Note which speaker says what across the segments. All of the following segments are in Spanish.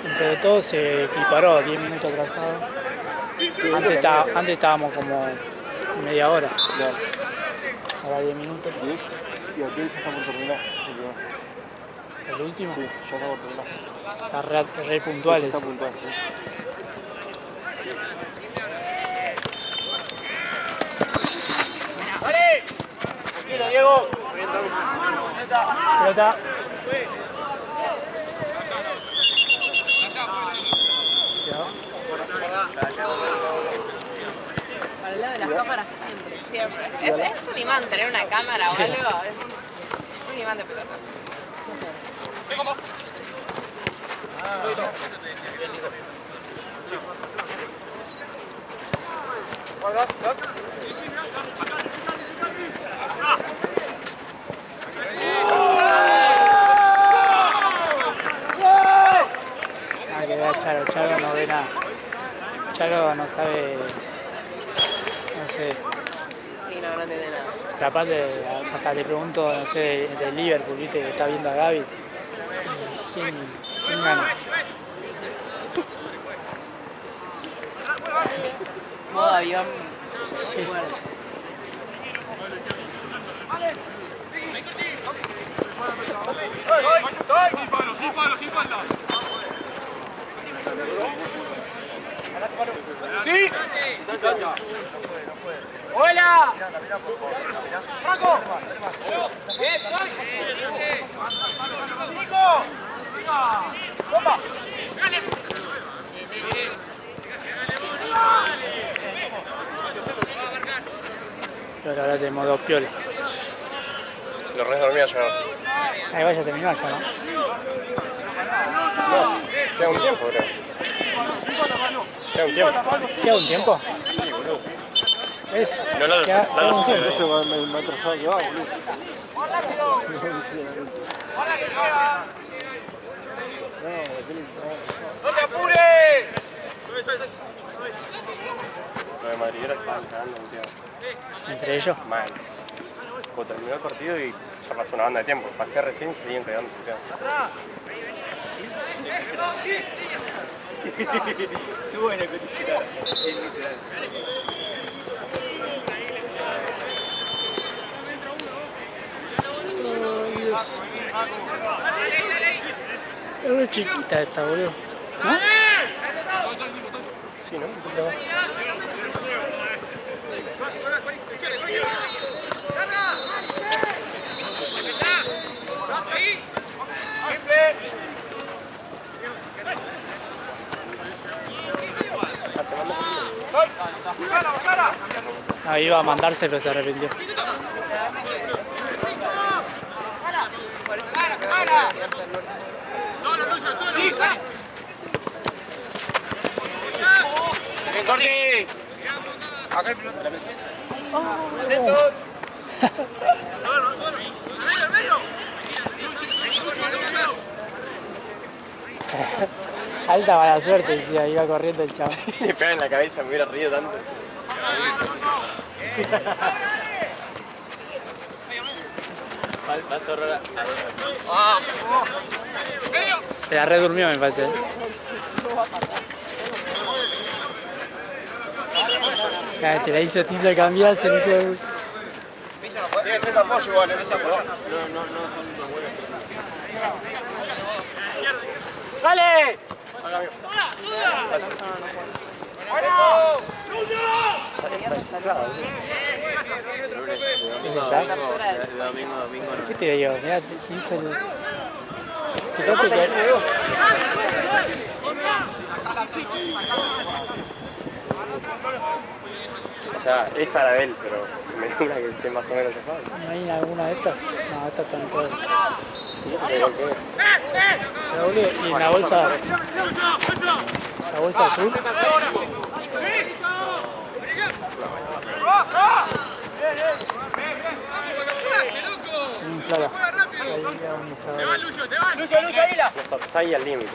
Speaker 1: Entre todo se equiparó, 10 minutos atrasado. Antes estábamos como media hora.
Speaker 2: Claro.
Speaker 1: Ahora 10 minutos.
Speaker 2: Y aquel ya está por terminar.
Speaker 1: ¿El último?
Speaker 2: Sí, ya está por terminar.
Speaker 1: Está re puntual.
Speaker 2: Está puntual, sí.
Speaker 3: ¡Dale! Tranquilo, Diego.
Speaker 1: Pelota.
Speaker 4: Para el lado de las cámaras siempre. Es un imán tener una cámara o algo. Es un imán de pelota.
Speaker 1: Charo no ve nada. Charo no sabe, no sé.
Speaker 4: Sí, no entiende nada.
Speaker 1: Capaz hasta le pregunto, no sé, de Liverpool, ¿viste? Que está viendo a Gaby. ¿Quién gana?
Speaker 4: Modo avión.
Speaker 1: Sí.
Speaker 3: ¡Sí! ¡Hola! ¡Franco! ¡Bien, estoy! ¡Chico! ¡Bomba!
Speaker 1: Pero ahora tenemos dos piolas.
Speaker 2: Los res dormía yo.
Speaker 1: Ahí vaya a terminar ya, ¿no?
Speaker 2: No, queda un tiempo, creo. Queda un tiempo.
Speaker 1: ¿Queda un tiempo?
Speaker 2: Sí, boludo.
Speaker 1: ¿Es?
Speaker 2: No, no,
Speaker 1: Queda
Speaker 2: no,
Speaker 1: un tiempo.
Speaker 2: ese me atrasado que va, boludo.
Speaker 3: ¡No te apures!
Speaker 2: Los de Madriguera estaban cagando un tiempo.
Speaker 1: ¿Entre ellos?
Speaker 2: Mal. Cuando terminó el partido y ya pasó una banda de tiempo. Pasé recién y seguían cagando su tiempo.
Speaker 3: Qué buena condicionada. Sí, literal.
Speaker 1: Es re chiquita esta, boludo. ¿No?
Speaker 2: Sí, ¿no?
Speaker 1: Ahí iba a mandarse, pero se arrepintió.
Speaker 3: ¡Bien, Corti! Acá hay pelota.
Speaker 1: Alta mala suerte, decía, iba corriendo el chavo.
Speaker 2: Me pegan en la cabeza, me hubiera reído tanto. Pasó rara.
Speaker 1: Se la redurmió, me parece. Te la hizo, te hizo cambiarse, no te...
Speaker 3: Tiene tres apoyos igual, ¿eh?
Speaker 2: No son los buenos.
Speaker 3: ¡Dale!
Speaker 2: Domingo.
Speaker 1: ¿Qué te digo? Mirá, te hizo el... Fíjate que...
Speaker 2: O sea, es a la de él, pero me da una que esté más o menos cejado.
Speaker 1: ¿No hay alguna de estas? No, estas están todas.
Speaker 2: Me golpeé.
Speaker 1: Pero, boludo, y en la bolsa... La bolsa azul. Un inflada.
Speaker 2: Está ahí al límite.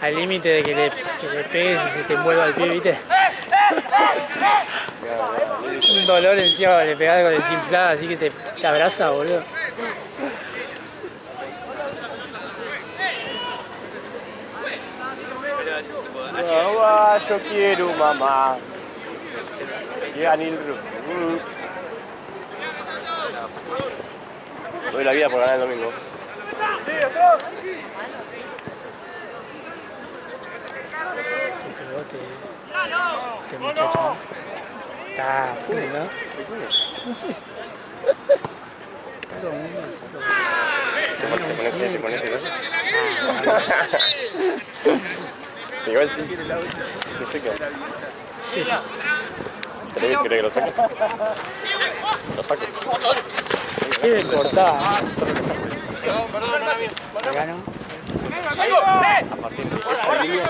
Speaker 1: Al límite de que le pegues y se te envuelva el pie, ¿viste? Un dolor encima, le pegás con desinflada, así que te abraza, boludo.
Speaker 2: Mamá, yo quiero mamá. Que gane el doy la vida por ganar el domingo.
Speaker 1: Este muchacho está full, ¿no? No sé. Está todo el mundo
Speaker 2: ¿Te pones celoso? Igual sí. No sé qué. ¿Querés que lo saque? Lo saco.
Speaker 1: quieren cortar.
Speaker 3: Perdón,
Speaker 1: Acá no.
Speaker 2: A partir de esa línea.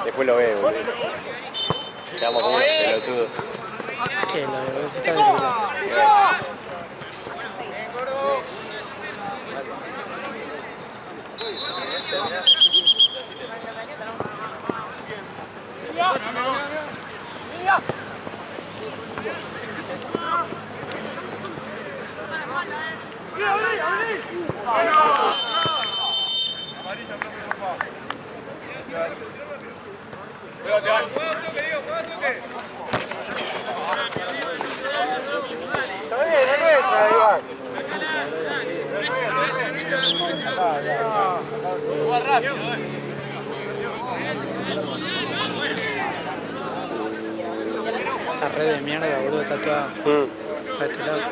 Speaker 2: Después lo veo, boludo. Quedamos como unos pelotudos.
Speaker 1: Que lo de está de Esta red de mierda, boludo, está toda saturada.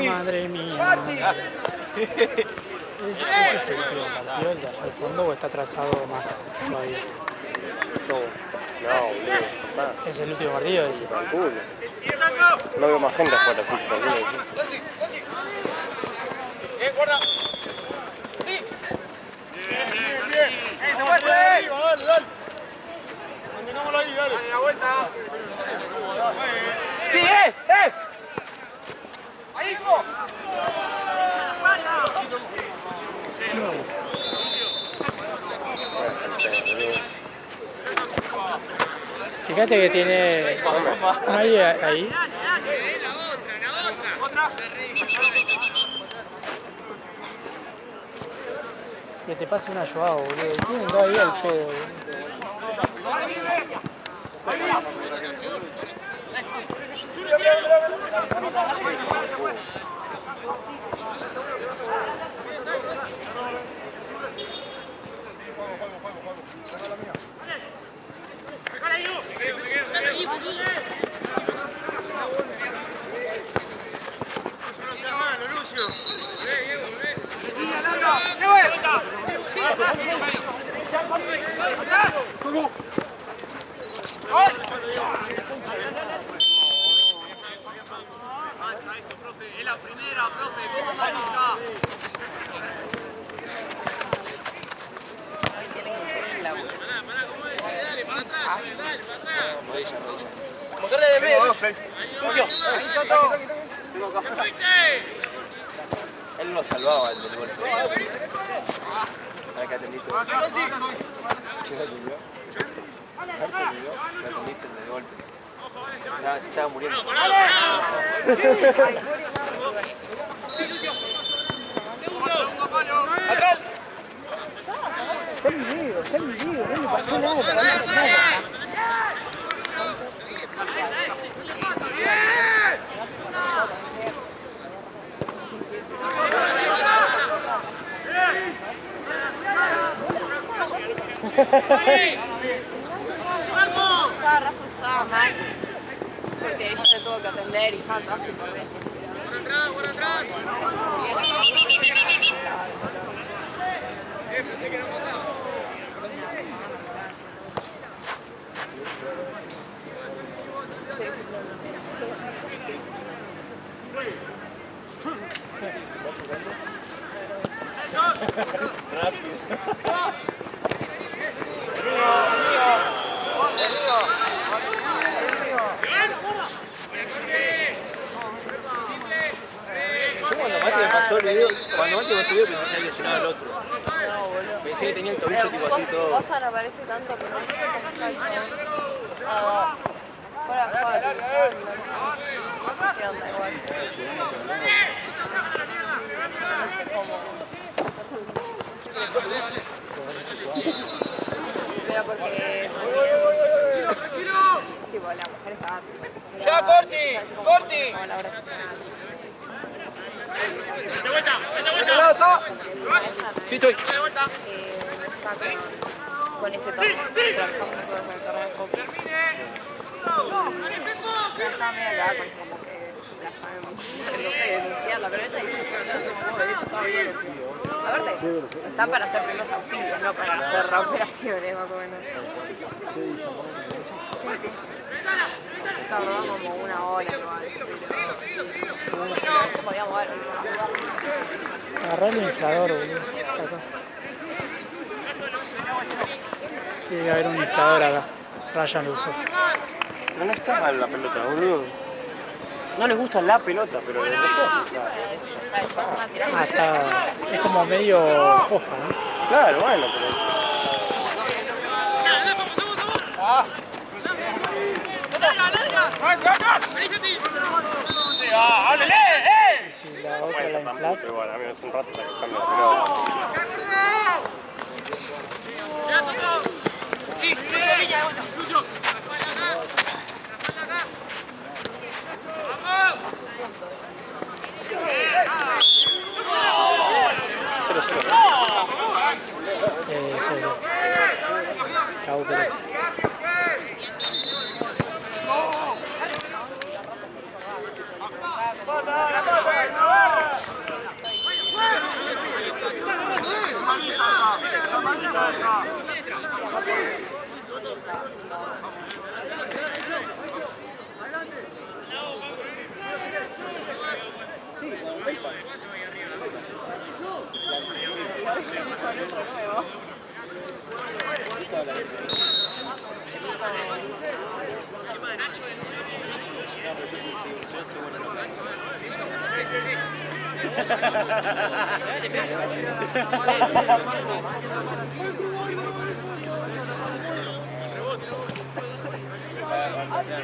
Speaker 1: Madre mía. ¿Ese es el último partido, el de allá al fondo, o está atrasado más todavía?
Speaker 2: No, boludo.
Speaker 1: Es el último partido ese.
Speaker 2: Culo. No veo más gente afuera, sí, también.
Speaker 3: Bien, guarda. Mantenámoslo ahí, dale. Dale la vuelta. ¡Sí, ¡Ahí, hijo!
Speaker 1: Fíjate que tiene... ¿No hay ahí? Que te pase una Joao, boludo. Tienen dos ahí al pedo, boludo.
Speaker 3: Es la primera, profe, ¿cómo amarilla? Motorle de medio. Ahí, Soto.
Speaker 5: Él lo salvaba el del golpe. Acá atendiste. ¿Quién atendió? ¿Lo atendiste el del golpe? Se estaba muriendo.
Speaker 3: Acá.
Speaker 1: Está en video, no le pasó nada, no le pasó nada.
Speaker 4: Estaba re asustada, Mike, porque ella le tuvo que atender y estaba toda por
Speaker 3: Por atrás. Pensé que no pasaba.
Speaker 5: Yo cuando Mati me pasó el video, pensé que se había lesionado el otro.
Speaker 4: No, boludo.
Speaker 5: Pensé que tenía el tobillo tipo así todo.
Speaker 4: Costa no aparece tanto, pero no sé qué está. Fuera, fuera. No sé qué onda igual. No sé cómo. Pero porque... Tipo, la mujer estaba...
Speaker 3: ¡Ya, Corti! ¡Corti!
Speaker 4: Como la hora
Speaker 5: Sí, estoy.
Speaker 4: con ese tono. Trabajamos nosotros con el torneo de Copa. Ya estaba medio acá con como que la llamé de denunciarla, pero ella dice que a ver, está para hacer primeros auxilios, no para hacer operaciones más o menos. Sí, sí. Tardó como una hora no podía mover.
Speaker 1: Agarrá el inflador, boludo. Acá. Tiene que haber un inflador acá. Ryan lo usó.
Speaker 2: No, no está mal la pelota, boludo. No les gusta la pelota, pero el resto sí, claro.
Speaker 1: Ah, está. Es como medio fofa, ¿no?
Speaker 2: Claro, bueno, pero...
Speaker 1: Si la otra
Speaker 2: Puede
Speaker 1: la
Speaker 2: ser también,
Speaker 1: inflas.
Speaker 2: pero bueno, a mí es un rato hasta que cambia la pelota. Cero, cero.
Speaker 1: Cero. Chau, pero.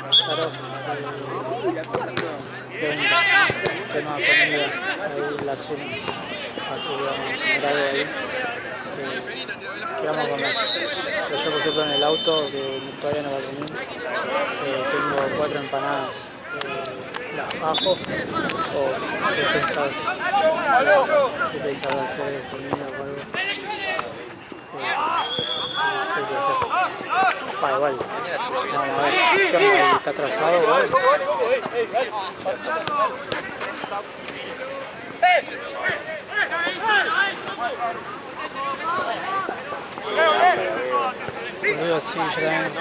Speaker 1: Claro, tema comida, ahí la cena, así que vamos a mirar ahí, que vamos a comer. Pero yo por ejemplo en el auto, que todavía no va a comer, tengo 4 empanadas, las bajo, o qué pensás hacer comida o algo. No sé qué hacer. Ah, igual. Vamos a ver. ¿Qué onda? ¿Está atrasado? Igual. Boludo, sí, yo también.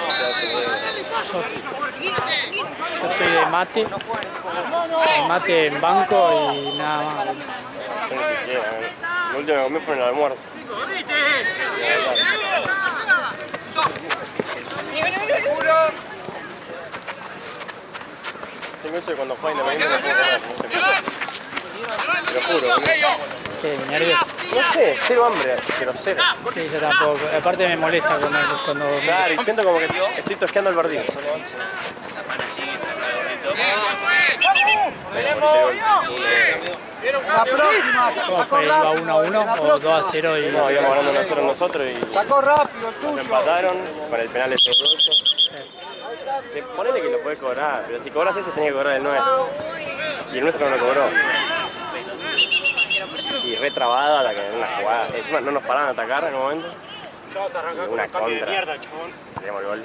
Speaker 1: Yo estoy de mate en banco y nada más.
Speaker 2: Yo ni siquiera, lo último que comí fue en el almuerzo. Tengo eso de cuando juega Independiente no puedo comer, no sé. Te lo juro, boludo.
Speaker 1: ¿Qué? ¿Nervios?
Speaker 2: No sé, cero hambre, pero cero.
Speaker 1: Sí, yo tampoco. Aparte me molesta comer cuando...
Speaker 2: Claro, y siento como que estoy tosqueando el partido.
Speaker 3: La próxima,
Speaker 1: ¿Cómo fue? ¿Iba 1-1 o 2-0 y...?
Speaker 2: No, íbamos ganando 1-0 nosotros y
Speaker 3: sacó rápido el
Speaker 2: nos
Speaker 3: tuyo.
Speaker 2: empataron con el penal de Seguroso. Ponele que lo puede cobrar, pero si cobras ese tenía que cobrar el nuestro. Y el nuestro no lo cobró. Y re trabada la que en una jugada. Encima no nos paraban a atacar en un momento. Y una contra. Teníamos el gol.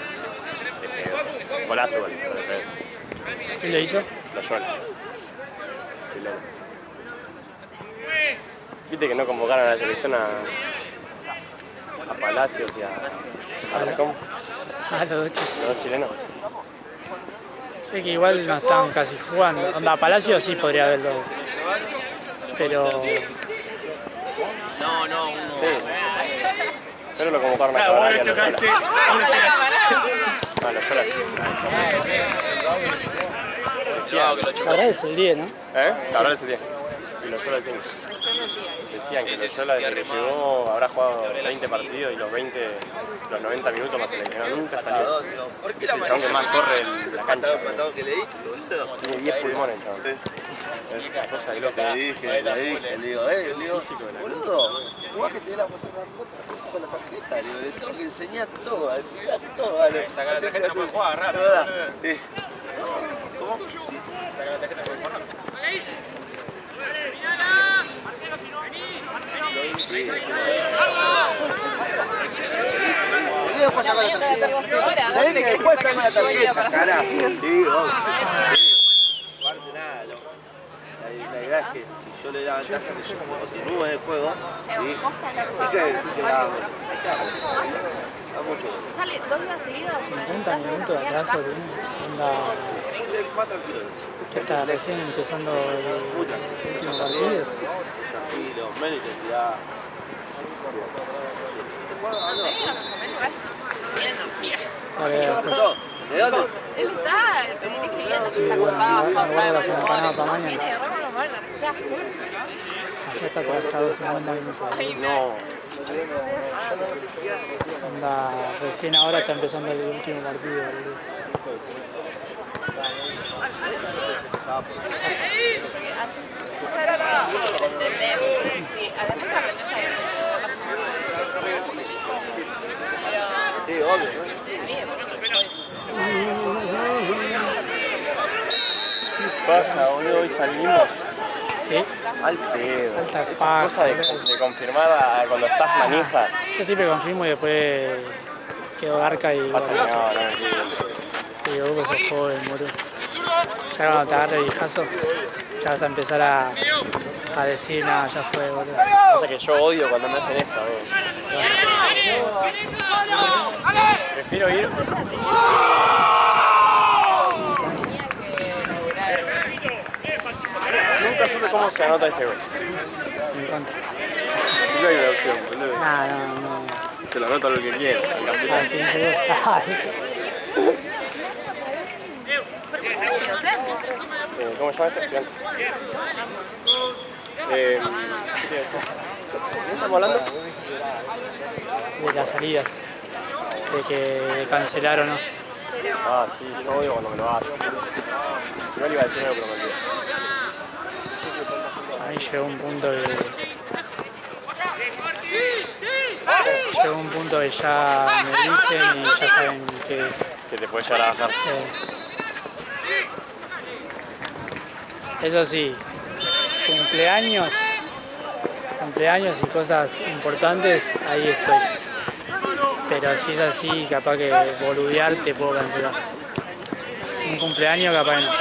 Speaker 2: De pedo. Golazo, gol.
Speaker 1: ¿Qué le hizo?
Speaker 2: Loyola. Chileno. Viste que no convocaron a la selección a a Palacios y a ¿cómo?
Speaker 1: A los dos chicos.
Speaker 2: Los dos chilenos.
Speaker 1: Es que igual no están casi jugando. Onda, Palacio sí podría haberlo. Pero.
Speaker 5: No, uno.
Speaker 2: Sí. Pero lo convocaron a Cabral y a Loyola. Ah, Loyola sí.
Speaker 1: Ahora es el 10, ¿no?
Speaker 2: Cabral es el 10. Y Loyola el 5. Decían que Loyola desde que llegó habrá jugado 20 partidos y los 90 minutos más seleccionado nunca salió. Es el chabón que más corre en la cancha. Tiene 10 pulmones el chabón. Una cosa de loca.
Speaker 6: Le digo, boludo, vos que te la cosa con la tarjeta, le digo, le tengo que enseñar todo, a explicar todo, vale.
Speaker 5: Saca la tarjeta para jugar, rápido.
Speaker 6: ¿Cómo?
Speaker 5: Saca la tarjeta para jugar.
Speaker 6: ¿Sabés que después saca la tarjeta, carajo? Sí, vos. Aparte nada, la idea es que si yo le da ventaja que yo continúe en el juego,
Speaker 4: Sale 2 días seguidos.
Speaker 1: 50 minutos de atraso tiene. Onda.
Speaker 6: más tranquilo.
Speaker 1: Que está recién empezando el último partido.
Speaker 6: Tranquilo, menos intensidad.
Speaker 1: Vale,
Speaker 6: ¿Qué pasó? ¿De dónde?
Speaker 4: Él está, tenés que ir,
Speaker 1: Sí,
Speaker 4: está
Speaker 1: bueno,
Speaker 4: ocupado,
Speaker 1: me guardo las empanadas para mañana.
Speaker 4: viene de Roma, ya.
Speaker 1: Allá está atrasado 50 minutos.
Speaker 2: No.
Speaker 1: Onda, recién ahora está empezando el último partido. Boludo.
Speaker 4: Sí, además aprendes a ir.
Speaker 6: Sí, obvio.
Speaker 4: A mí
Speaker 2: Baja, boludo, hoy salimos
Speaker 1: ¿Sí?
Speaker 2: al pedo.
Speaker 1: Alta
Speaker 2: Esa
Speaker 1: paja,
Speaker 2: cosa de confirmar cuando estás manija.
Speaker 1: Yo siempre confirmo y después quedo garca y
Speaker 2: Pasa que
Speaker 1: bueno,
Speaker 2: no.
Speaker 1: y digo, vos sos joven, boludo. Ya cuando te agarre el hijazo, ya vas a empezar a decir, nada, ya fue, boludo.
Speaker 2: Pasa que yo odio cuando me hacen eso, Prefiero ir. Nunca supe cómo se anota ese gol.
Speaker 1: En contra.
Speaker 2: Si no hay una opción, boludo.
Speaker 1: Nah, no.
Speaker 2: Se lo anota lo que quiera. el
Speaker 1: Ah,
Speaker 2: capitán.
Speaker 1: tiene que ver.
Speaker 2: ¿Cómo se llama este? Estudiante. ¿Qué te iba a decir? ¿De qué estamos hablando?
Speaker 1: De las salidas. De que cancelaron, ¿no?
Speaker 2: Ah, sí, yo odio cuando me lo hacen. Igual iba a decir algo, pero me olvidé.
Speaker 1: A mí llegó un punto que... Llegó un punto que ya me dicen y ya saben que...
Speaker 2: Que te puede llegar a bajar.
Speaker 1: Eso sí, cumpleaños y cosas importantes, ahí estoy. Pero si es así, capaz que boludear te puedo cancelar. Un cumpleaños capaz no.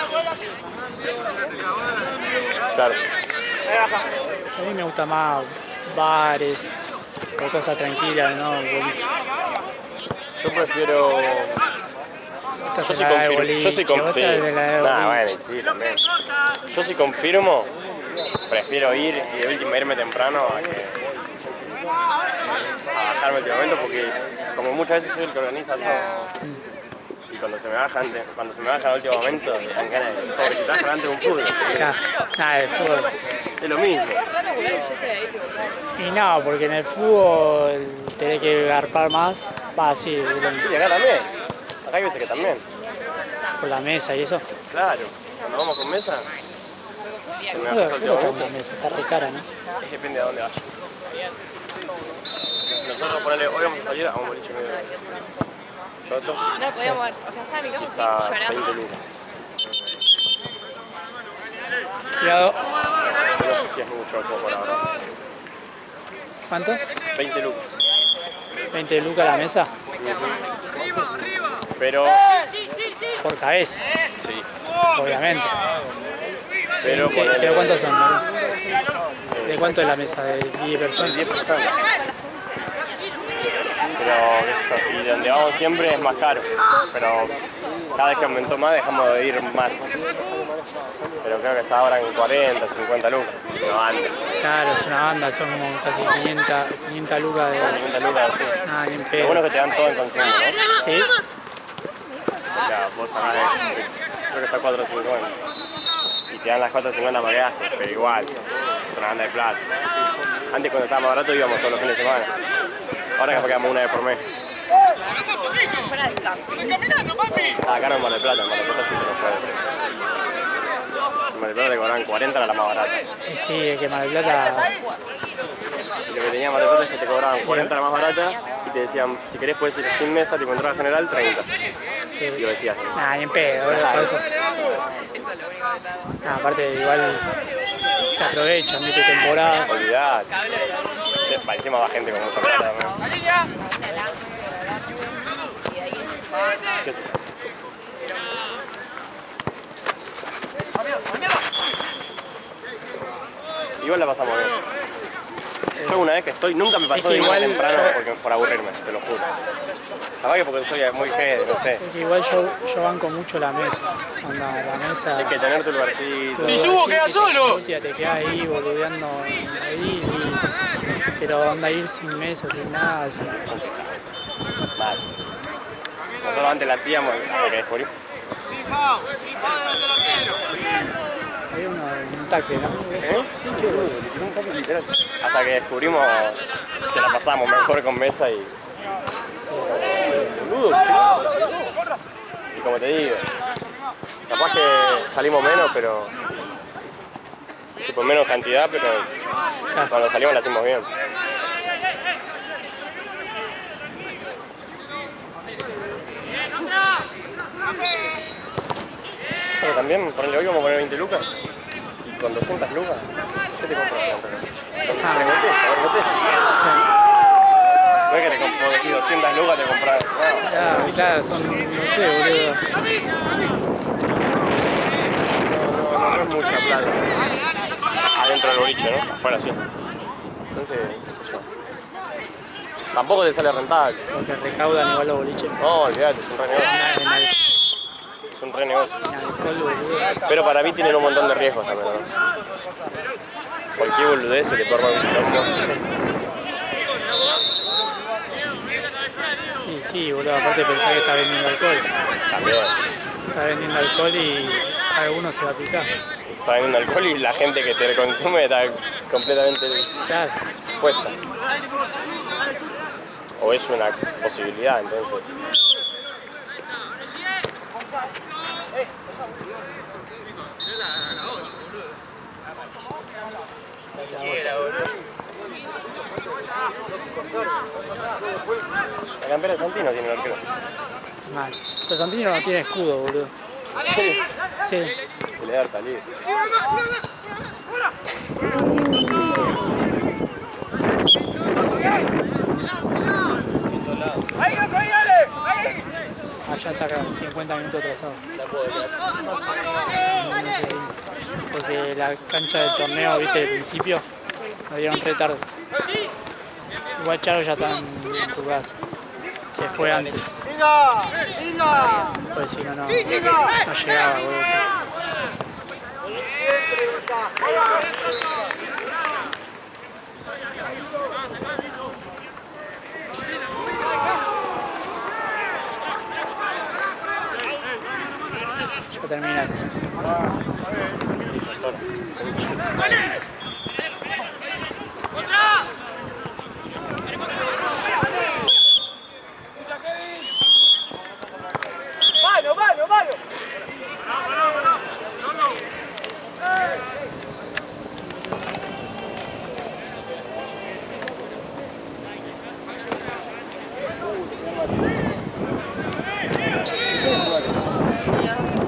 Speaker 2: Claro.
Speaker 1: A mí me gusta más bares o cosas tranquilas, ¿no? Boliche.
Speaker 2: Yo prefiero.
Speaker 1: Estás
Speaker 2: Yo
Speaker 1: en
Speaker 2: sí
Speaker 1: la de
Speaker 2: confirmo.
Speaker 1: boliche,
Speaker 2: Yo sí
Speaker 1: vos
Speaker 2: confirmo.
Speaker 1: estás en la de
Speaker 2: Nah,
Speaker 1: boliche.
Speaker 2: bueno, sí, también. Yo sí confirmo. Prefiero ir y de última irme temprano a bajarme últimamente porque como muchas veces soy el que organiza todo. Y cuando se me baja al último momento, me dan ganas de como que si te bajan antes de un fútbol.
Speaker 1: Acá. Nada, el fútbol.
Speaker 2: Es lo mismo.
Speaker 1: Y no, porque en el fútbol tenés que garpar más. Va, sí,
Speaker 2: Sí, acá también. Acá hay veces que también.
Speaker 1: con la mesa y eso.
Speaker 2: Claro. Cuando vamos con mesa, se me baja
Speaker 1: Creo
Speaker 2: al último
Speaker 1: que con
Speaker 2: momento.
Speaker 1: la mesa, está re cara, ¿no?
Speaker 2: Depende de dónde vayas. Nosotros ponele, hoy vamos a salir a un boliche medio choto,
Speaker 4: No, podíamos ver. O sea, estaba mi casa
Speaker 2: quizá
Speaker 4: así,
Speaker 2: 20
Speaker 4: llorando.
Speaker 2: lucas.
Speaker 1: Cuidado.
Speaker 2: No sé si es mucho o poco, la verdad.
Speaker 1: ¿Cuánto?
Speaker 2: 20 lucas.
Speaker 1: 20 lucas la mesa.
Speaker 2: Pero,
Speaker 1: Por cabeza,
Speaker 2: sí.
Speaker 1: obviamente.
Speaker 2: Pero ponele,
Speaker 1: ¿Pero cuántos son? ¿No? ¿De cuánto es la mesa? ¿De 10 personas?
Speaker 2: 10 personas. pero qué sé yo, y donde vamos siempre es más caro, pero cada vez que aumentó más dejamos de ir más. Pero creo que está ahora en 40, 50 lucas, una banda.
Speaker 1: Claro, es una banda, son como casi 500 lucas de...
Speaker 2: 500 lucas, sí.
Speaker 1: Nada, ni en
Speaker 2: Lo
Speaker 1: pedo.
Speaker 2: bueno es que te dan todo en consumo, ¿no?
Speaker 1: ¿Sí?
Speaker 2: O sea, vos sacás, creo que está 4.50 y te dan las 4.50 más gastos, pero igual, es una banda de plata. Antes cuando estaba más barato íbamos todos los fines de semana, ahora capaz quedamos una vez por mes.
Speaker 4: Fuera del campo.
Speaker 2: Acá no en Mar del Plata, en Mar del Plata sí se nos fue de precio. En Mar del Plata te cobraban 40, era la más barata.
Speaker 1: Sí, es que Mar del Plata...
Speaker 2: Y lo que tenía Mar del Plata es que te cobraban 40 la más barata y te decían, si querés puedes ir sin mesa, tipo entrada general, 30.
Speaker 1: Sí.
Speaker 2: Y lo decías.
Speaker 1: Nada, ni en pedo, boludo, por eso. Nah, aparte, igual se aprovechan, viste, temporada.
Speaker 2: Olvidate. Encima va gente con mucha plata también. ¿Qué sé? Igual la pasamos bien. Yo una vez que estoy, nunca me pasó
Speaker 1: Es que
Speaker 2: de irme
Speaker 1: igual
Speaker 2: temprano
Speaker 1: yo-
Speaker 2: por aburrirme, te lo juro. Capaz que porque soy muy jede, no sé.
Speaker 1: Es que igual yo banco mucho la mesa. Onda, la mesa...
Speaker 2: Hay que tener tu lugarcito.
Speaker 3: Si subo, queda solo.
Speaker 1: Hostia, te quedas ahí boludeando ahí. Pero onda ir sin mesa, sin nada.
Speaker 2: Mal. Nosotros antes la hacíamos, hasta que descubrimos.
Speaker 1: Había un tackle, ¿no?
Speaker 2: Sí, qué boludo, le tiró un tackle literal. Hasta que descubrimos que la pasamos mejor con mesa y... Boludo. Y como te digo, capaz que salimos menos, pero... tipo menos cantidad, pero cuando salimos la hacemos bien. Eso que también, ponele, hoy vamos a poner 20 lucas y con 200 lucas, ¿qué te compras siempre? Son rebotes, rebotes. No es que te como decís 200 lucas te compras. No,
Speaker 1: Claro, son, no sé, boludo.
Speaker 2: no es mucha plata. Adentro del boliche, ¿no? Afuera sí. Entonces, qué sé yo. Tampoco te sale rentable.
Speaker 1: Porque recaudan igual los boliches.
Speaker 2: No, olvídate, es un re negocio. Es un re negocio.
Speaker 1: En alcohol, boludo.
Speaker 2: Pero para mí tienen un montón de riesgos también, ¿no? Cualquier boludez se te forma un quilombo.
Speaker 1: Y sí, boludo, aparte pensar que está vendiendo alcohol.
Speaker 2: También.
Speaker 1: Está vendiendo alcohol y alguno se va a picar.
Speaker 2: Está vendiendo alcohol y la gente que te consume está completamente
Speaker 1: Claro.
Speaker 2: puesta. O es una posibilidad, entonces. La campera de Santino tiene el arquero.
Speaker 1: Mal. Pero Santino no tiene escudo, boludo.
Speaker 2: Sí.
Speaker 1: Sí.
Speaker 2: Se le da al salir.
Speaker 1: Allá está acá, 50 minutos atrasado. Porque la cancha del torneo, viste, del principio, lo dieron re tarde. Igual Charo ya está en tu casa. Se fue antes. Pues si no, no llegaba, boludo. Ya terminaste.
Speaker 2: Sí, pasó.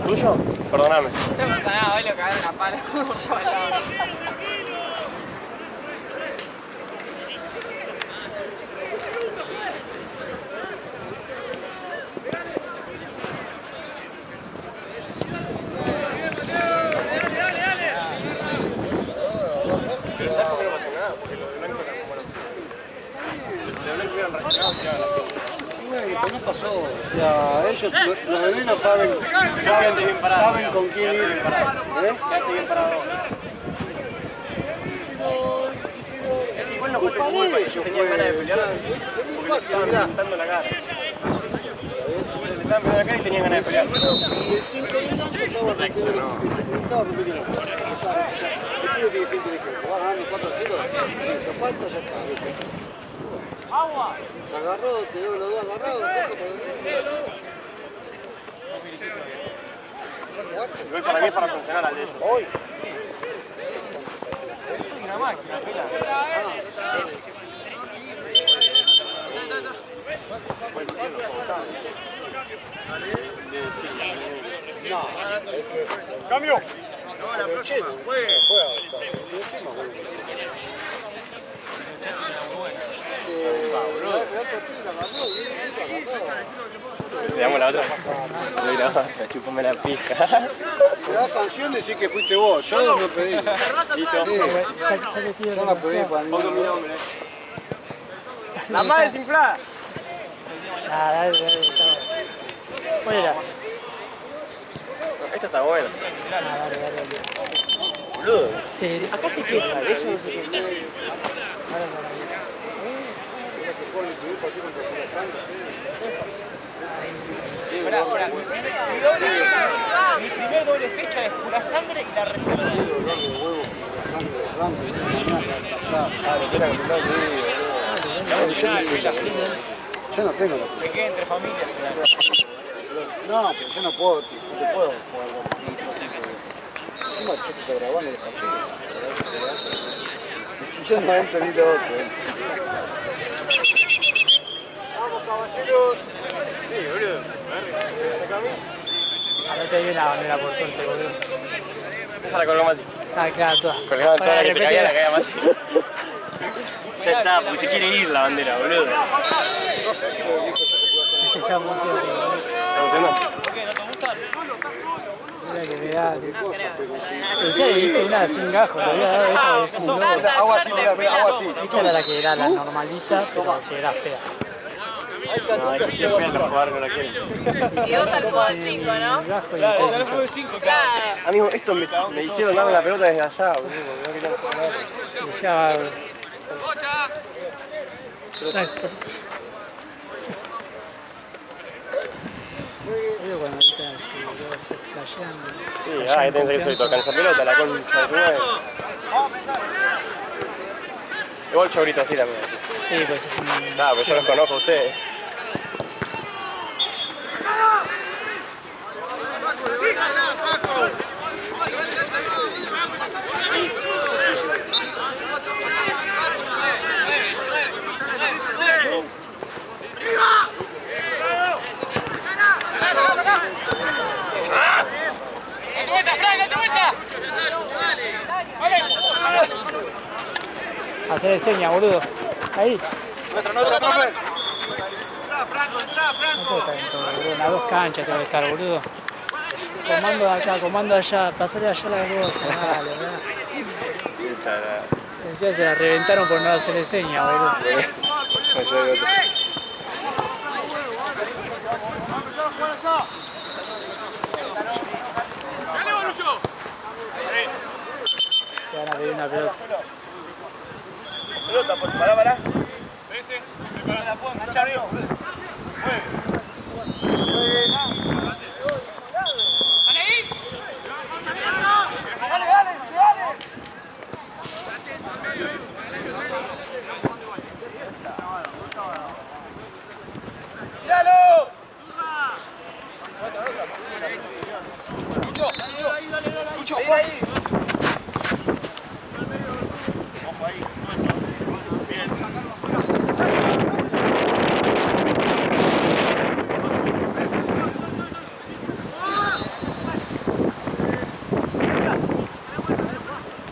Speaker 2: ¿Tuyo? Perdóname.
Speaker 4: No pasa nada, hoy lo cagaron a palo.
Speaker 2: Pero ¿sabes por qué no pasó nada? Porque los de blanco eran, bueno, los de blanco hubieran reaccionado si iban a la
Speaker 7: no pasó. O sea, ellos, los bebés no saben con quién ir.
Speaker 2: Quedaste bien parado. Igual no fue tu culpa, ellos tenían ganas de pelear. Porque le estaban levantando la cara. Le estaban pegando la cara y tenían ganas de pelear.
Speaker 7: Y el 5 minutos estaba
Speaker 2: Reaccionó.
Speaker 7: el pibe siempre dijo, va ganando 4-0, listo, falta, ya está. Se agarró, quedó los dos agarrados,
Speaker 2: Igual para mí es para funcionar al de ellos.
Speaker 7: hoy.
Speaker 5: Soy una máquina, pela.
Speaker 2: ¡Cambio! Le damos la otra. Mira, chupame la pija.
Speaker 7: Te da canción decir que fuiste vos, yo no pedí.
Speaker 2: Listo.
Speaker 7: Sí, yo no pedí para ningún hombre.
Speaker 2: La más desinflada.
Speaker 1: Ah, dale. Fuera.
Speaker 2: Esta está buena.
Speaker 1: Dale.
Speaker 2: Boludo.
Speaker 1: Sí.
Speaker 2: Acá se queja, de eso no se queja.
Speaker 5: Mi primer doble fecha es pura sangre y la reserva.
Speaker 7: Yo no tengo la
Speaker 5: Me quedé entre familias.
Speaker 7: No, pero yo no puedo, no te puedo jugar. Encima yo te estoy grabando el partido. Si yo no entro ni lo otro.
Speaker 2: Vamos, caballeros. Sí, boludo.
Speaker 1: Ahora te viene la bandera por suerte, boludo.
Speaker 2: Esa la colgó Mati.
Speaker 1: Ah, claro, toda.
Speaker 2: Colgaba toda la que se caía, la caía Mati. Ya está, porque se quiere ir la bandera, boludo.
Speaker 7: No sé si lo dijo yo que puedo hacer.
Speaker 1: Está muy bien. Mira que pegada. Pensé que viste una sin gajo, te había dado esa de sin logo.
Speaker 7: Hago así, mira, hago así.
Speaker 1: Esta era la que era la normalita, pero que era fea.
Speaker 2: No, hay que ser fea la jugar con la que.
Speaker 4: Y vos al fútbol 5, ¿no?
Speaker 1: El gajo y
Speaker 5: Claro,
Speaker 1: el
Speaker 5: ya no fue 5,
Speaker 4: Claro.
Speaker 2: Amigo, esto me hicieron darme la pelota desde allá, boludo. No quería jugar.
Speaker 1: decía... Dale, pasa. Oye, cuando ahorita se flasheando.
Speaker 2: Sí, ahí tenés que ser tocar esa pelota, la concha de tu madre. Igual yo grito así también.
Speaker 1: Sí, pues es un...
Speaker 2: Nah, pues yo los conozco a ustedes.
Speaker 1: Hacer seña, boludo. Ahí.
Speaker 7: Nuestra, profe.
Speaker 1: No puedo estar en todo, boludo. En las dos canchas tengo que estar, boludo. Comando acá, comando allá. Pasarle allá la cosa. Dale, dale. Encima se la reventaron por no hacerle seña, boludo. Te van a pedir una pelota.
Speaker 2: Pelota, pará.
Speaker 5: La puedo enganchar yo.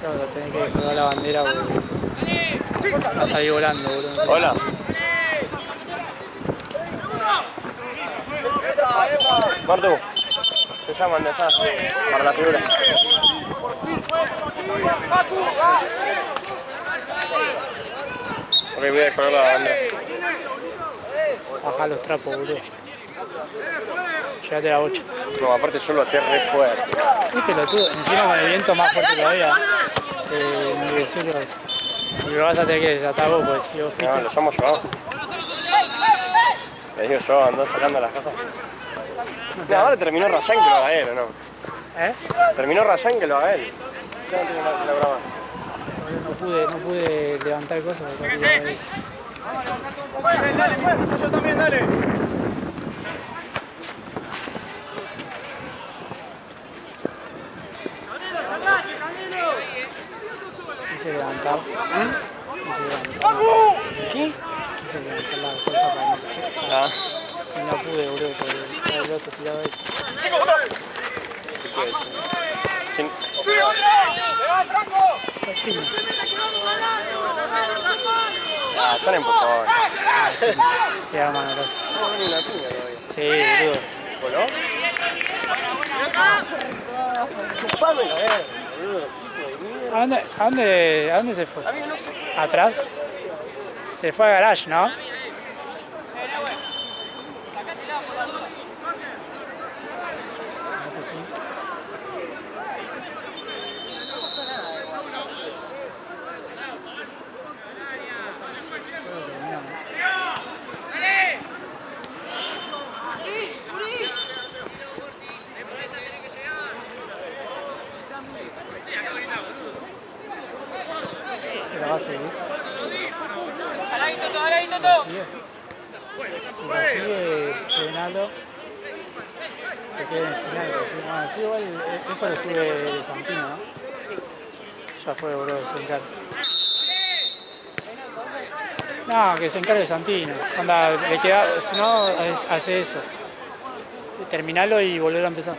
Speaker 1: Claro, tenés que colgar la bandera, boludo. Vas ahí volando, boludo.
Speaker 2: Hola. Martu, te llaman de allá para la figura. Ok, voy a descolgar la bandera.
Speaker 1: Bajá los trapos, boludo. Llegate a la bocha.
Speaker 2: No, aparte yo lo até re fuerte.
Speaker 1: Sí, pelotudo. Encima con el viento más fuerte todavía. Ni decirlo. Y lo vas a tener que desatar vos, porque si vos
Speaker 2: No,
Speaker 1: fuiste...
Speaker 2: lo llamo yo. Le digo yo, andó sacando las cosas. No, ahora terminó Rayán que lo haga él, ¿o no?
Speaker 1: ¿Eh?
Speaker 2: Terminó Rayán que lo haga él. Yo no tengo la brava.
Speaker 1: No pude levantar cosas porque todavía no veis.
Speaker 5: Dale, yo también, dale.
Speaker 1: Quise levantar. ¿Qué? Quise levantar la cosa para no.
Speaker 2: Ah,
Speaker 1: Y no pude, boludo, porque el otro tiraba ahí.
Speaker 2: ¿quién?
Speaker 1: Martín.
Speaker 2: Ah, están empujados.
Speaker 1: Sí, hermano, gracias.
Speaker 2: No, ni una piña todavía.
Speaker 1: Sí, boludo.
Speaker 2: ¿Voló? Chupame la verga, boludo.
Speaker 1: ¿A dónde se fue? ¿Atrás? Se fue al garage, ¿no? La va a seguir. Si la sigue, frenalo. Se queda en el final. Bueno, sí, igual eso lo sube de Santino, ¿no? Ya fue, boludo, de se encarga. No, que se encargue Santino. Anda, le queda, si no, hace eso. Terminalo y volver a empezar.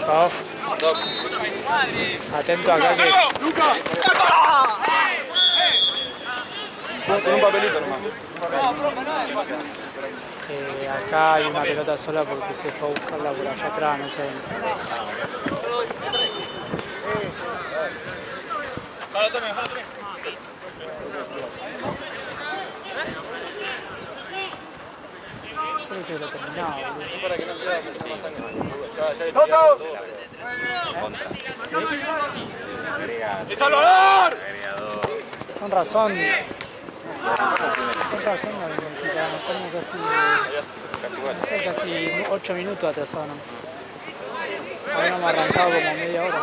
Speaker 1: Chao. Atento acá que...
Speaker 3: Tiene un papelito nomás.
Speaker 1: acá hay una pelota sola porque se fue a buscarla por allá atrás, no sé. Creo que lo terminaba, boludo.
Speaker 3: Para que no sea mucho más sangre. ¡Toto! ¡El Salvador!
Speaker 1: Con razón. Con razón, casi 8 minutos atrasado, ¿no? Habíamos arrancado como media hora.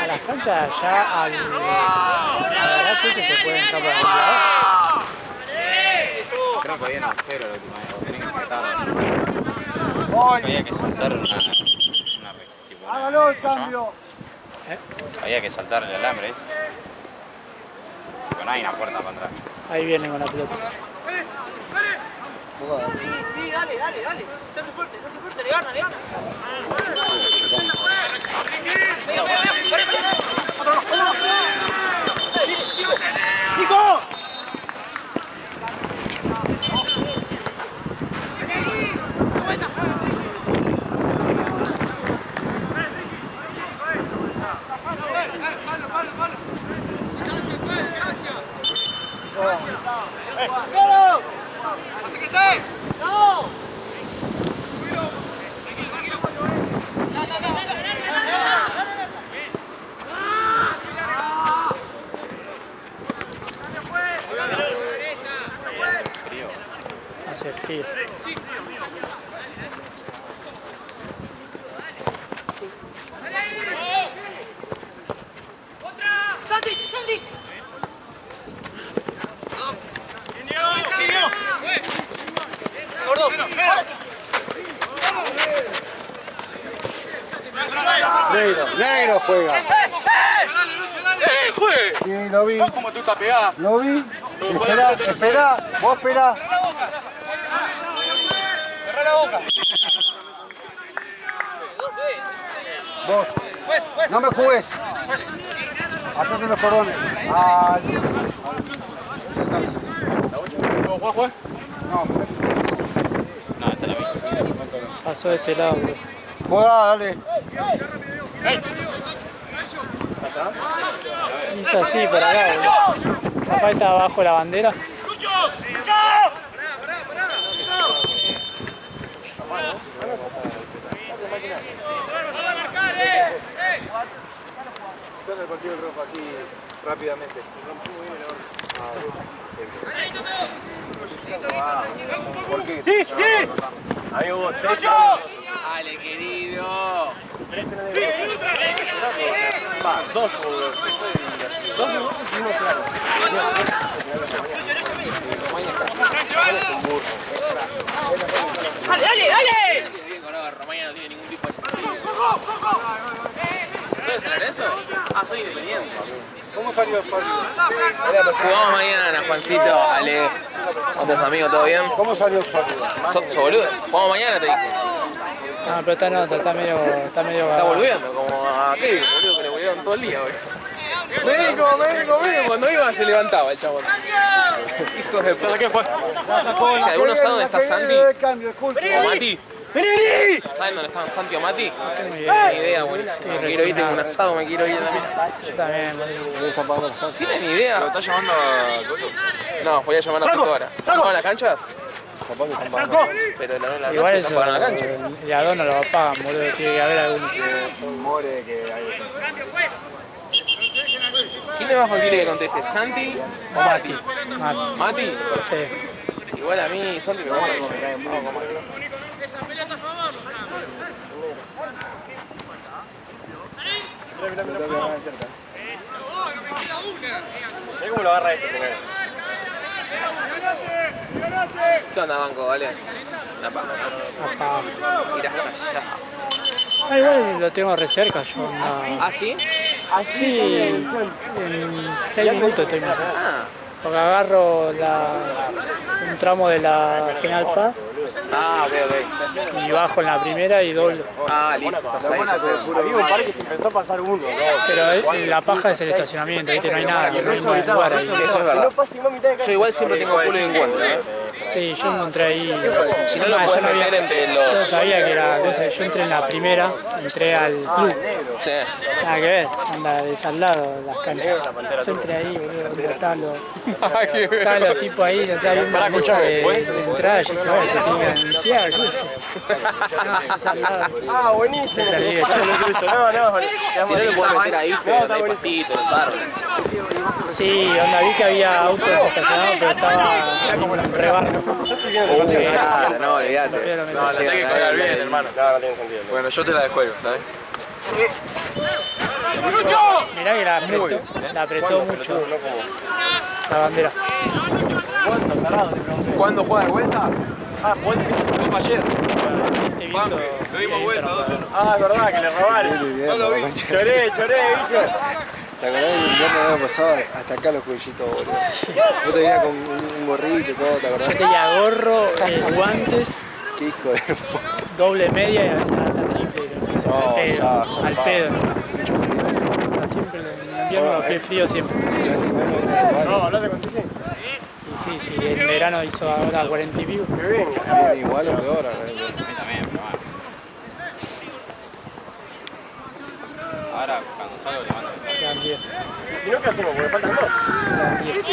Speaker 1: A las canchas ya al garaje que se puede entrar por algún lado.
Speaker 8: Creo que había un agujero la última vez, tenés que saltar. Había que saltar una tipo,
Speaker 7: Hágalo el cambio.
Speaker 8: había que saltar el alambre ese. Tipo, no hay una puerta para entrar.
Speaker 1: Ahí viene con la pelota.
Speaker 5: Sí, dale. Se hace fuerte, le gana. ¡Nico!
Speaker 1: Hace frío.
Speaker 7: Negro juega. Sí, lo vi.
Speaker 3: ¿Cómo tú estás pegada?
Speaker 7: Lo vi. Espera, espera. Vos espera.
Speaker 3: Cerrá la boca.
Speaker 7: Vos. No me jugues. Atrás los cordones.
Speaker 3: ¿Juega?
Speaker 7: No.
Speaker 8: No, esta la vi.
Speaker 1: Pasó de este lado, bro.
Speaker 7: Juega, dale.
Speaker 1: Hizo así por acá, bro. Capaz está abajo la bandera.
Speaker 2: El partido creo que así rápidamente. ¿Por qué? ¡Sí, sí! Ahí hubo 3.
Speaker 3: Dale, querido.
Speaker 2: Va, 2 hubo. 2 negocios y 1 claro.
Speaker 3: ¡Dale, dale, dale! Romaña no tiene ningún tipo de sentido. ¿Sabes hablar de eso? Ah, soy independiente.
Speaker 7: ¿Cómo salió el partido?
Speaker 3: Jugamos mañana, Juancito, Ale. ¿Otros amigos, todo bien?
Speaker 7: ¿Cómo salió el partido?
Speaker 3: ¿Sos boludo? Jugamos mañana, te dije.
Speaker 1: Ah, pero está no, está medio.
Speaker 3: Está volviendo, como a Kevin, boludo, que le volvieron todo el día, boludo. Médico, cuando iba se levantaba el chabón. Hijos de puta. ¿Qué fue? Si alguno sabe dónde está Santi o Mati. ¡Vení! ¿Saben dónde están Santi o Mati? Ni idea, buenísimo. Me quiero ir, tengo un asado, me quiero ir también.
Speaker 1: Yo también, boludo.
Speaker 3: ¿Tienen ni idea?
Speaker 8: ¿Lo estás llamando a Coso?
Speaker 3: No, voy a llamar a Franco ahora. ¿Pagan las canchas? Pero la
Speaker 1: Igual
Speaker 3: noche
Speaker 1: eso,
Speaker 3: no pagan la cancha.
Speaker 1: el A2 no lo pagan, boludo. Tiene que haber alguno.
Speaker 2: More que hay.
Speaker 3: ¿Quién es más factible que conteste? ¿Santi o Mati?
Speaker 1: Mati.
Speaker 3: ¿Mati?
Speaker 1: Sí.
Speaker 3: Igual a mí Santi me gusta como
Speaker 2: Mirá cómo lo agarra este primero.
Speaker 3: ¿Qué onda, banco, vale? Una paja.
Speaker 1: Apá.
Speaker 3: Mira hasta allá.
Speaker 1: Ah, igual lo tengo re cerca yo. No.
Speaker 3: ¿Ah, sí?
Speaker 1: Sí, en 6 minutos estoy más cerca.
Speaker 3: Ah.
Speaker 1: Porque agarro un tramo de la General Paz
Speaker 3: Ah, ok.
Speaker 1: y bajo en la primera y doblo.
Speaker 3: Ah, listo, estás ahí.
Speaker 2: Había un par que se empezó a pasar uno, ¿no?
Speaker 1: Pero la paja es el estacionamiento, ¿viste? No hay nada, no hay ningún lugar ahí.
Speaker 3: Eso es verdad. Yo igual siempre tengo culo de encuentro, ¿eh?
Speaker 1: Sí, yo encontré ahí.
Speaker 3: Si no lo
Speaker 1: Yo
Speaker 3: podés
Speaker 1: no había-
Speaker 3: meter entre
Speaker 1: Yo
Speaker 3: los...
Speaker 1: sabía que era, entonces yo entré en la primera, entré al club.
Speaker 3: Sí.
Speaker 1: Nada que ver, anda desalado las canchas. Yo entré ahí, boludo, donde estaban los tipos ahí, no sé, había una mesa de entrada, y yo dije, "Bueno, se tiene que anunciar, ¿qué sé yo?". Desalado.
Speaker 2: Ah, buenísimo.
Speaker 1: Salí,
Speaker 2: No, no.
Speaker 3: Si no lo podés meter ahí, te hay pastitos, los árboles.
Speaker 1: Sí, onda, vi que había autos estacionados, pero estaba como un rebarro.
Speaker 3: Claro, no, olvídate.
Speaker 8: No, la tenés que colgar bien, hermano.
Speaker 2: No, no tiene sentido.
Speaker 8: Bueno, yo te la descuelgo, ¿sabes?
Speaker 1: Mirá que la apretó mucho la bandera.
Speaker 8: ¿Cuándo juega de vuelta?
Speaker 2: Ah,
Speaker 8: Como ayer.
Speaker 1: Este viento
Speaker 8: Lo dimos vuelta, 2-1.
Speaker 2: Ah, es verdad, que le robaron.
Speaker 8: No lo vi.
Speaker 2: Choré, bicho.
Speaker 7: ¿Te acordás del invierno del año pasado? Hasta acá los cuellitos, boludo. Vos te venías con un gorrito y todo, ¿te acordás?
Speaker 1: yo tenía gorro, guantes,
Speaker 7: Qué hijo de...
Speaker 1: doble media y a veces hasta triple.
Speaker 7: No,
Speaker 1: Al pedo,
Speaker 7: ya,
Speaker 1: al pedo encima. Siempre en invierno los pies fríos siempre.
Speaker 2: No, no te conté.
Speaker 1: Y sí, en verano hizo ahora 40 y pico.
Speaker 2: Qué bien.
Speaker 7: Igual o peor,
Speaker 8: A mí también, pero bueno. Ahora, cuando salgo, le mando mensaje.
Speaker 1: Quedan 10.
Speaker 2: ¿Y si no, qué hacemos? Porque faltan 2.
Speaker 1: Quedan 10.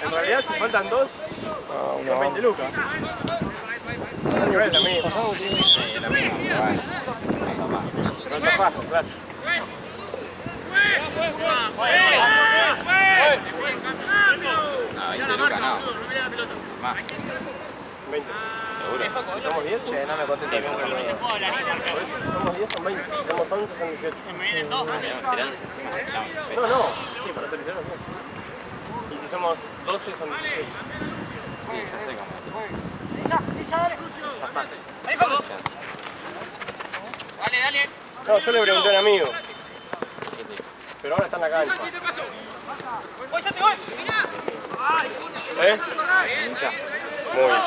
Speaker 2: En realidad, si faltan 2, Son 20 lucas. El nivel también.
Speaker 8: Sí, es lo mismo, pero bueno.
Speaker 2: No se baja, claro.
Speaker 8: No, 20 lucas no. Más.
Speaker 2: 20.
Speaker 8: ¿Seguro?
Speaker 2: ¿Somos 10?
Speaker 3: Che, no me contento bien.
Speaker 2: Somos 10, son 20. Somos 11, son 18.
Speaker 8: Serán encima.
Speaker 2: No. Sí, para ser ligeros, sí. Y si somos 12, son 18.
Speaker 8: Sí, ya sé cómo.
Speaker 2: No, yo le pregunté a un amigo. Pero ahora está en la cancha. ¿Eh? Muy bien.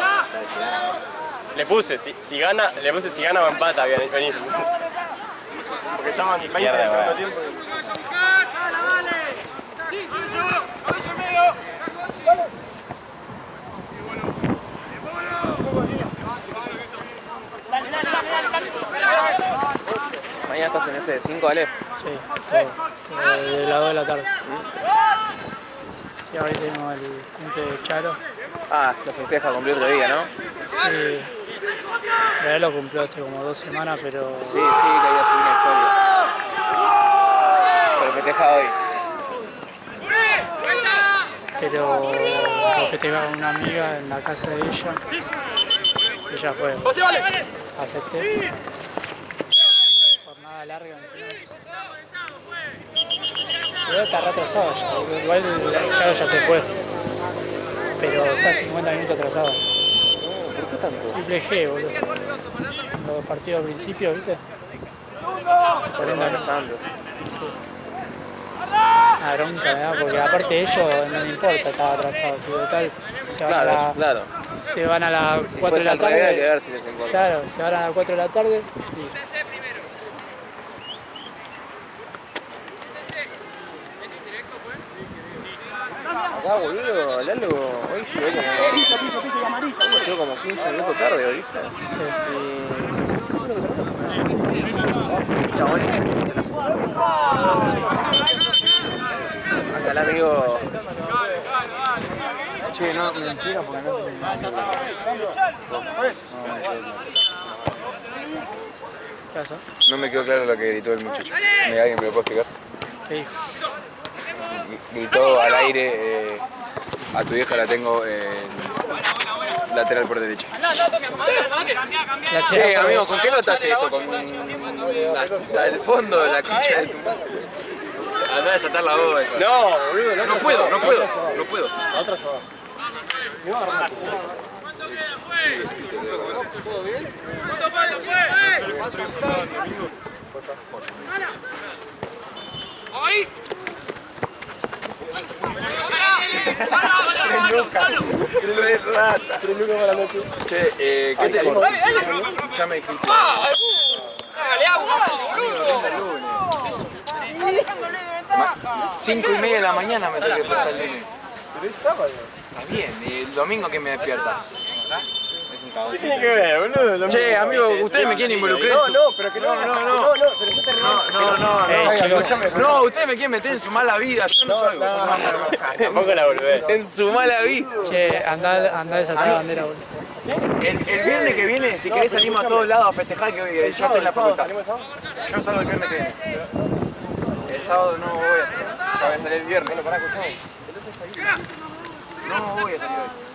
Speaker 2: Le puse, si gana o empata, venir. Porque llaman 20
Speaker 8: Pierde,
Speaker 2: de segundo
Speaker 8: bueno.
Speaker 2: tiempo.
Speaker 3: Mañana estás en ese de 5, Ale.
Speaker 1: Sí, todo. De las 2 de la tarde. Sí, ahora tenemos el cumple de Charo.
Speaker 3: Ah, lo festeja, cumplió otro día, ¿no?
Speaker 1: Sí, en realidad lo cumplió hace como 2 semanas, pero
Speaker 3: Sí, que había subido una historia. Pero festeja hoy.
Speaker 1: lo festeja con una amiga en la casa de ella. Ella fue. Acepté. Jornada larga. Pero está retrasado ya. Igual el Charo ya se fue. Pero está 50 minutos atrasado.
Speaker 3: ¿Por qué tanto?
Speaker 1: Triple G, boludo. Los partidos al principio, ¿viste? 40 minutos. Una bronca, ¿verdad? Porque aparte de ellos no le importa, estaba atrasado. Si total,
Speaker 3: Claro.
Speaker 1: se van a las 4 de
Speaker 3: fuese
Speaker 1: la
Speaker 3: al revés, hay
Speaker 1: tarde.
Speaker 3: que ver si les importa.
Speaker 1: Claro, se van a las 4 de la tarde. Listo.
Speaker 3: Acá, boludo, Lalo hoy llegó como 15 minutos tarde, ¿viste? Y chabón se de la segunda. Acá el amigo.
Speaker 1: Che, no te inspira porque no te ¿Qué pasó?
Speaker 9: No me quedó claro lo que gritó el muchacho. ¿Alguien me lo puede explicar?
Speaker 1: ¿Qué dijo?
Speaker 9: Gritó al aire, a tu vieja la tengo en lateral por derecha.
Speaker 3: Che, amigo, ¿con qué notaste eso? Con hasta el fondo de la concha de tu madre. Andá a desatar la voz esa.
Speaker 2: No, boludo,
Speaker 3: No puedo.
Speaker 2: La otra jugada.
Speaker 9: Che, ¿qué te dijo? Ya me dijiste. 5:30 de la mañana me tengo que prestar el lunes.
Speaker 2: Pero es sábado.
Speaker 9: Está bien, ¿y el domingo que me despierta?
Speaker 2: ¿Qué tiene que ver, boludo?
Speaker 9: Che, amigo, ustedes me quieren involucrar en su...
Speaker 2: No, pero que no, pero yo te
Speaker 9: No, ustedes me quieren meter en su mala vida, yo no salgo.
Speaker 2: Tampoco la volvés.
Speaker 3: En su mala vida.
Speaker 1: Che, anda a desatar la bandera, boludo.
Speaker 9: El viernes que viene, si querés salimos a todos lados a festejar que ya estoy en la facultad. Yo salgo el viernes que viene. El sábado no voy a salir. Ya voy a salir el viernes. No voy a salir hoy.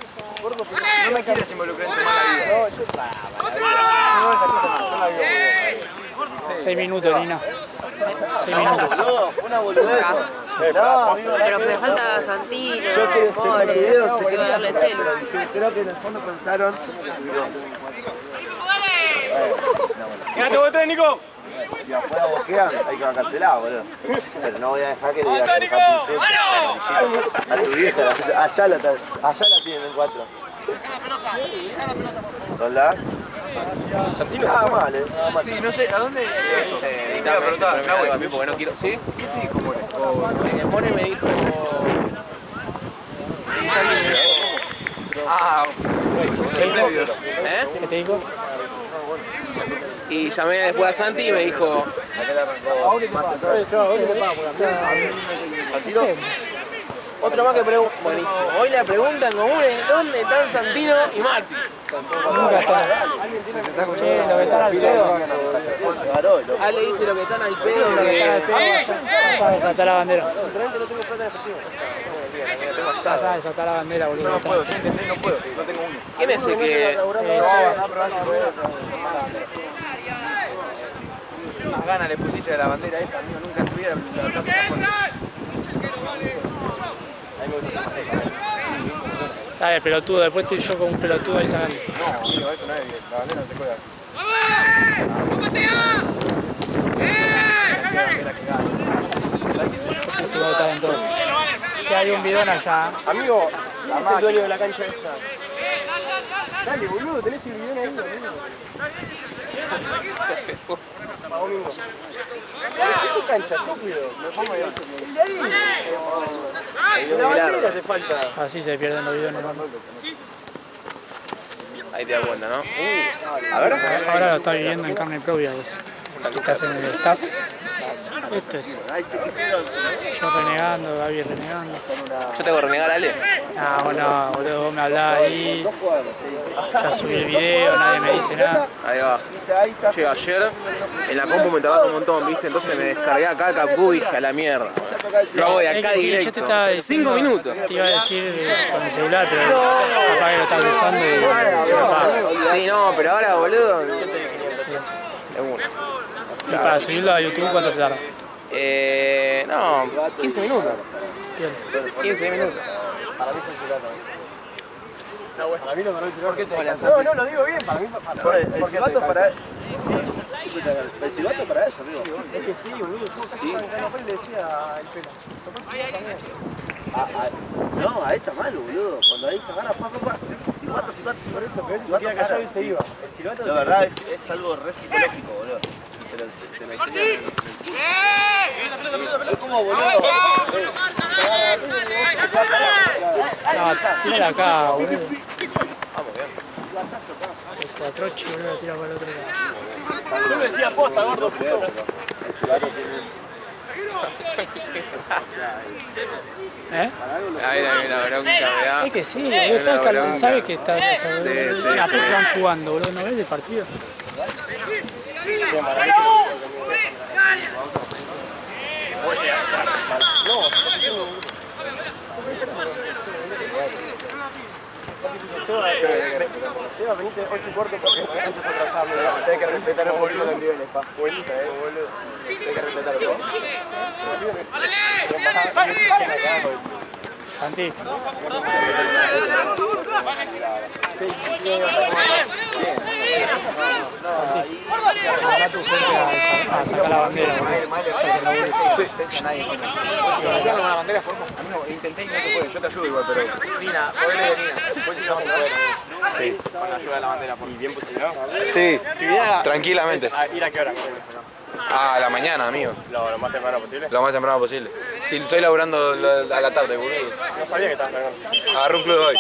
Speaker 9: No me quieres involucrar en tu mala vida. No, esas cosas no la vivo.
Speaker 1: 6 minutos, Nina. 6 minutos.
Speaker 6: No, una boludez. No, amigo,
Speaker 4: Pero me falta Santino,
Speaker 6: yo quiero sacar videos,
Speaker 4: tengo que darle celu.
Speaker 6: creo que en el fondo pensaron.
Speaker 2: ¡Quédate vos tres, Nico!
Speaker 6: Y afuera boquean, hay que cancelar, boludo. Pero no voy a dejar que le digas a tu vieja. Allá la tienen en 4. Son las.
Speaker 2: Santino.
Speaker 6: Nada mal, nada mal.
Speaker 9: Sí, no sé, ¿a dónde? Eso. Te iba a preguntar,
Speaker 3: Porque no quiero. ¿Sí?
Speaker 9: ¿qué te dijo More?
Speaker 3: More me dijo.
Speaker 9: Ah, espléndido.
Speaker 3: ¿Eh?
Speaker 1: ¿Qué te dijo?
Speaker 3: Y llamé después a Santi y me dijo. Otro más que pregunta. Buenísimo. Hoy la pregunta en común es ¿dónde están Santino y Marti?
Speaker 1: Nunca está. Che, lo que están al pedo.
Speaker 3: Ale dice lo que están al pedo.
Speaker 1: Lo que están al pedo, vas a desatar la bandera. Vas a desatar la bandera, boludo.
Speaker 9: No puedo, yo intenté, no puedo, no tengo uno.
Speaker 3: ¿Quién es el que...?
Speaker 9: Más ganas le pusiste a la bandera esa, amigo, nunca en tu vida levantaste una foto.
Speaker 1: Dale, pelotudo, después estoy yo con un pelotudo ahí sacando.
Speaker 9: No, amigo, eso no es bien, la bandera no se juega así.
Speaker 1: Esto va a estar en todo. Que hay un bidón allá.
Speaker 2: Amigo, ¿quién es el dueño de la cancha esta? Dale, boludo, tenés el bidón ahí, boludo. Domingo. ¿Qué tu cancha, estúpido? La bandera te falta.
Speaker 1: Así se pierden los bidones, hermano.
Speaker 3: Ahí te das cuenta, ¿no? A ver.
Speaker 1: Ahora lo estás viviendo en carne propia, vos. Que estás en el staff. Esto es. Yo renegando, Gaby renegando.
Speaker 3: ¿Yo tengo que renegar a Ale?
Speaker 1: Ah, bueno, boludo, vos me hablás ahí. Ya subí el video, nadie me dice nada.
Speaker 3: Ahí va. Che, ayer en la compu me trabajaba un montón, ¿viste? Entonces me descargué acá Capcom y dije a la mierda. Lo hago de acá
Speaker 1: Sí, yo te
Speaker 3: directo.
Speaker 1: estaba diciendo,
Speaker 3: 5 minutos.
Speaker 1: Te iba a decir con el celular, pero capaz que lo estás usando y se me apaga.
Speaker 3: Sí, no, pero ahora, boludo. De uno.
Speaker 1: Y para subirlo a YouTube, ¿cuánto te tarda?
Speaker 3: No, 15 minutos.
Speaker 1: Bien.
Speaker 3: 15 minutos.
Speaker 2: ¿Por qué te no, no, lo digo bien, para mí.
Speaker 6: El silbato para... El silbato para eso, amigo.
Speaker 2: Es que sí, boludo. Le decía el pelo.
Speaker 6: No, ahí está malo, boludo. Cuando ahí se agarra, silbato.
Speaker 2: Por eso, pero él se queda callado y se iba. El silbato
Speaker 6: La verdad es algo re psicológico, boludo. Te lo enseñan. Es como, boludo.
Speaker 1: No, tírala acá, boludo. Esta troche, boludo, tira para el otro lado.
Speaker 2: Yo le decía posta, gordo, puto.
Speaker 1: ¿Eh?
Speaker 3: Ahí la bronca, me da.
Speaker 1: Es que sí, boludo, todo el sabe que está eso, boludo.
Speaker 3: Sí, sí,
Speaker 1: Mira,
Speaker 3: sí.
Speaker 1: ¿qué van jugando, boludo? ¿No ves el partido?
Speaker 2: Seba, venite 8 y cuarto porque la cancha está atrasada.
Speaker 9: Tenés que respetar un poquito los niveles, pa.
Speaker 2: Buenísimo, boludo.
Speaker 9: Tenés que respetarlo.
Speaker 1: Santi. Ahora tu gente a sacar la bandera,
Speaker 9: Amigo, intenté y no se puede, yo te ayudo igual, pero...
Speaker 3: Nina, ponele de Nina. Después si no se puede. Sí. Con la ayuda de la bandera, por bien posicionado.
Speaker 10: Sí, tranquilamente.
Speaker 2: ¿Ir a qué hora?
Speaker 10: A la mañana, amigo.
Speaker 2: Lo más temprano posible.
Speaker 10: Lo más temprano posible. Sí, estoy laburando a la tarde, boludo.
Speaker 2: No sabía que estabas cargando.
Speaker 10: Agarré un club hoy,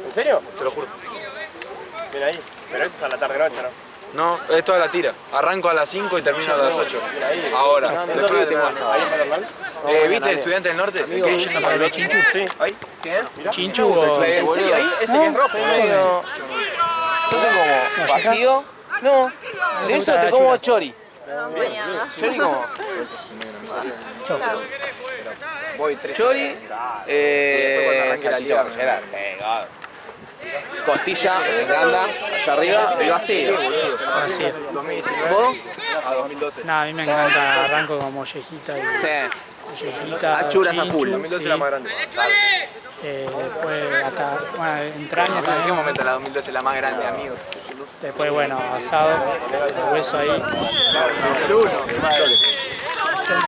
Speaker 2: ¿En serio?
Speaker 10: te lo juro.
Speaker 2: Mira ahí. Pero eso es a la tarde-noche, ¿no?
Speaker 10: No, es toda la tira. Arranco a las 5 y termino a las 8. Ahora. Después de terminar.
Speaker 2: ¿Ahí en Paternal?
Speaker 10: ¿Viste el estudiante del norte?
Speaker 1: ¿Qué yendo para el Chinchu?
Speaker 2: Sí.
Speaker 10: Ahí.
Speaker 3: ¿Qué?
Speaker 1: ¿Chinchu o...?
Speaker 2: ¿En serio ahí? Ese que es rojo.
Speaker 3: Medio... Yo te como vacío. No, de eso te como chori. Chori como... Chori, salchicha parrillera, sí, God. Costilla, me encanta, allá arriba, y vacío.
Speaker 1: Así.
Speaker 9: 2019
Speaker 3: ¿Vos?
Speaker 9: a 2012.
Speaker 1: Nada, a mí me encanta, arranco con mollejita y...
Speaker 3: Sí.
Speaker 1: Mollejita,
Speaker 3: Achuras a full.
Speaker 1: chinchu,
Speaker 9: 2012
Speaker 1: sí.
Speaker 9: era más grande.
Speaker 1: Después hasta, bueno, entrañas
Speaker 9: ¿En qué
Speaker 1: también.
Speaker 9: momento la 2012 la más grande, amigo?
Speaker 1: Después, bueno, asado, el hueso ahí.
Speaker 9: El 1.